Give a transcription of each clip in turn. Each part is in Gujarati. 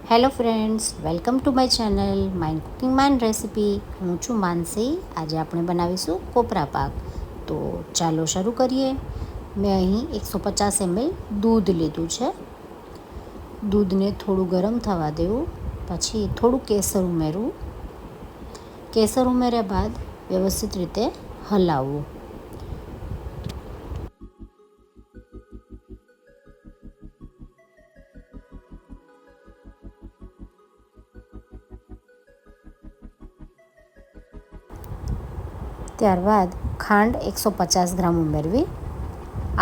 Hello friends, welcome to my channel mind cooking mind recipe. હું છું માનસી. આજે આપણે બનાવીશું કોપરા પાક. તો ચાલો શરૂ કરીએ. મેં અહીં 150 ml દૂધ લીધું છે. દૂધને થોડું ગરમ થવા દેવું, પછી થોડું કેસર ઉમેરવું. કેસર ઉમેર્યા બાદ વ્યવસ્થિત રીતે હલાવવું. ત્યારબાદ ખાંડ 150 ગ્રામ ઉમેરવી.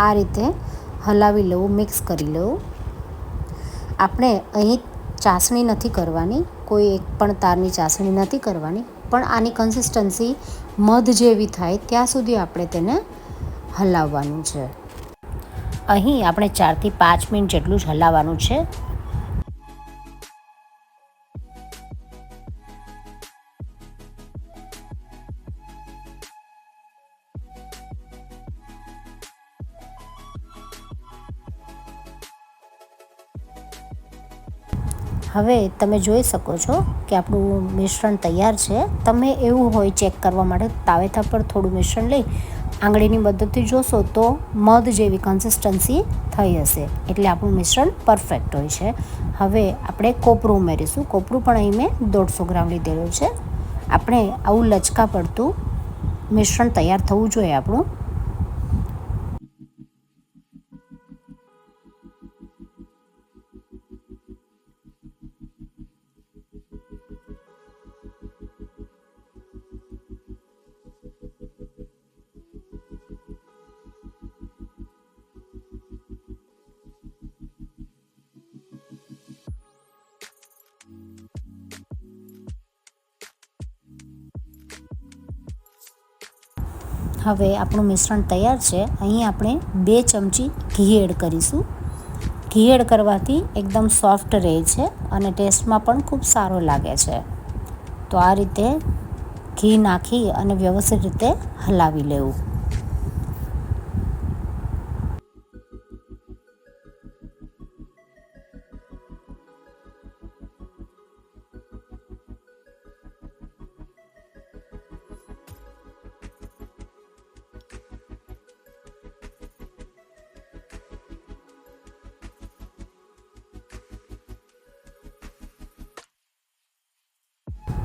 આ રીતે હલાવી લેવું, મિક્સ કરી લેવું. આપણે અહીં ચાસણી નથી કરવાની, કોઈ એક પણ તારની ચાસણી નથી કરવાની, પણ આની કન્સિસ્ટન્સી મધ જેવી થાય ત્યાં સુધી આપણે તેને હલાવવાનું છે. અહીં આપણે 4 થી 5 મિનિટ જેટલું જ હલાવવાનું છે. હવે તમે જોઈ શકો છો કે આપણું મિશ્રણ તૈયાર છે. તમે એવું હોય ચેક કરવા માટે તાવેથા પર થોડું મિશ્રણ લઈ આંગળીની મદદથી જોશો તો મધ જેવી કન્સિસ્ટન્સી થઈ હશે, એટલે આપણું મિશ્રણ પરફેક્ટ હોય છે. હવે આપણે કોપરું ઉમેરીશું. કોપરું પણ અહીં મેં 150 ગ્રામ લીધેલું છે. આપણે આવું લચકા પડતું મિશ્રણ તૈયાર થવું જોઈએ આપણું. હવે આપણું મિશ્રણ તૈયાર છે. અહીં આપણે 2 ચમચી ઘી એડ કરીશું. ઘી એડ કરવાથી એકદમ સોફ્ટ રહે છે અને ટેસ્ટમાં પણ ખૂબ સારો લાગે છે. તો આ રીતે ઘી નાખી અને વ્યવસ્થિત રીતે હલાવી લેવું.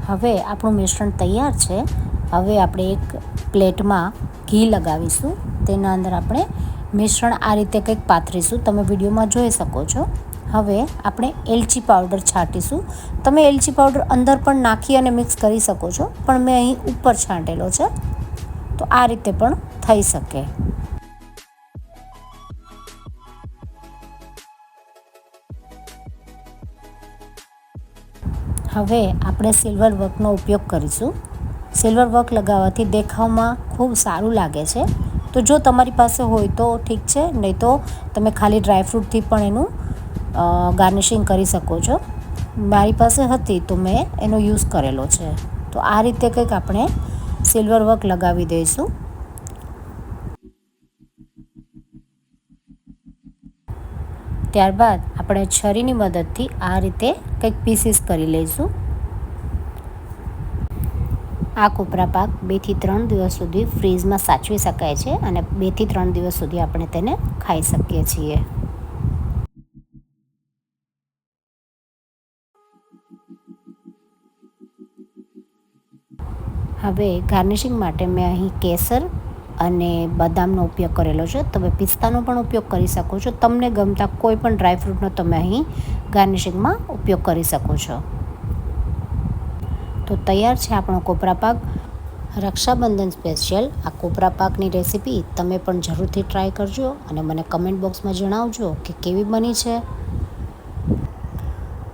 હવે આપણું મિશ્રણ તૈયાર છે. હવે આપણે એક પ્લેટમાં ઘી લગાવીશું. તેના અંદર આપણે મિશ્રણ આ રીતે કંઈક પાથરીશું. તમે વિડીયોમાં જોઈ શકો છો. હવે આપણે એલચી પાવડર છાંટીશું. તમે એલચી પાવડર અંદર પણ નાખી અને મિક્સ કરી શકો છો, પણ મેં અહીં ઉપર છાંટેલો છે, તો આ રીતે પણ થઈ શકે. હવે આપણે સિલ્વર વર્કનો ઉપયોગ કરીશું. સિલ્વર વર્ક લગાવવાથી દેખાવમાં ખૂબ સારું લાગે છે. તો જો તમારી પાસે હોય તો ઠીક છે, નહીં તો તમે ખાલી ડ્રાયફ્રૂટથી પણ એનું ગાર્નિશિંગ કરી શકો છો. મારી પાસે હતી તો મેં એનો યુઝ કરેલો છે. તો આ રીતે કંઈક આપણે સિલ્વર વર્ક લગાવી દઈશું. ત્યારબાદ આપણે છરીની મદદથી આ રીતે કંઈક પીસીસ કરી લઈશું. આ કોપરા પાક 2 થી 3 દિવસ સુધી ફ્રીઝમાં સાચવી શકાય છે અને 2 થી 3 દિવસ સુધી આપણે તેને ખાઈ શકીએ છીએ. હવે ગાર્નિશિંગ માટે મેં અહીં કેસર અને બદામનો ઉપયોગ કરેલો છે. તમે પિસ્તાનો પણ ઉપયોગ કરી શકો છો. તમને ગમતા કોઈ પણ ડ્રાયફ્રૂટનો તમે અહીં ગાર્નિશિંગમાં ઉપયોગ કરી શકો છો. તો તૈયાર છે આપણો કોપરા પાક. રક્ષાબંધન સ્પેશિયલ આ કોપરા પાકની રેસીપી તમે પણ જરૂરથી ટ્રાય કરજો અને મને કમેન્ટ બોક્સમાં જણાવજો કે કેવી બની છે.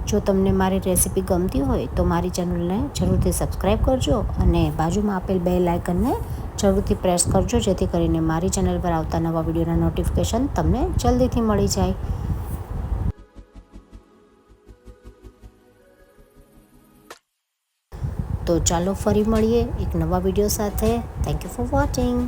જો તમને મારી રેસીપી ગમતી હોય તો મારી ચેનલને જરૂરથી સબસ્ક્રાઈબ કરજો અને બાજુમાં આપેલ બેલ આઇકનને જરૂરથી પ્રેસ કરજો, જેથી કરીને મારી ચેનલ પર આવતા નવા વિડીયોના નોટિફિકેશન તમને જલ્દીથી મળી જાય. તો ચાલો ફરી મળીએ એક નવા વિડીયો સાથે. Thank you for watching.